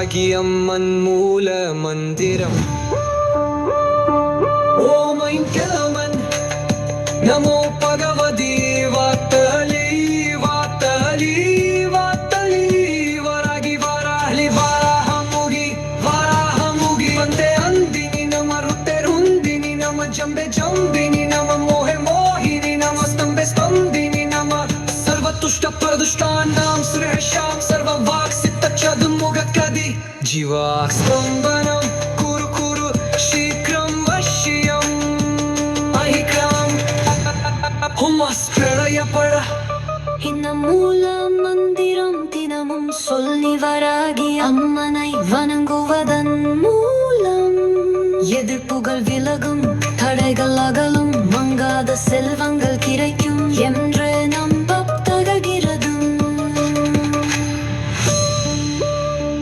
வராகி அம்மன் மூல மந்திரம். ஓம் ஐம் கிளமன் நமோ பகவதி வாத்தலி வாத்தலி வாத்தலி வராகி வராஹ்லி வராஹமுகி வராஹமுகி வந்தே ಅಂದಿನಿ ನಮ ರುತೆ ರುಂದಿನಿ ನಮ ಜಂಬೆ ಜಂಬಿನಿ ನಮ ಮೋಹೆ ಮೋಹಿನಿ ನಮ ಸ್ತಂಭೆ ಸ್ಪಂದಿನಿ ನಮ ಸರ್ವತುಷ್ಟ ಪ್ರದುಷ್ಟಾನಾಂ ಸುರೇಶಾಂ ಸರ್ವವಾಕ್ ಸಿತ್ತ ಚದುರ್ಮುಖ ಕದಿ ಜೀವಾಕ್ ಸ್ತಂಭನಂ ಕುರು ಕುರು ಶೀಘ್ರಂ ವಶ್ಯಂ ಐಕ್ರಂ ಹುಮ್ಮಸ್ ಪ್ರಳಯಪಡ இந்த மூல மந்திரம் தினமும் சொல்லி வராகி அம்மனை வணங்குவதன் மூலம் எதிர்ப்புகள் விலகும், தடைகள் அகலும், மங்காத செல்வங்கள் கிடைக்கும்.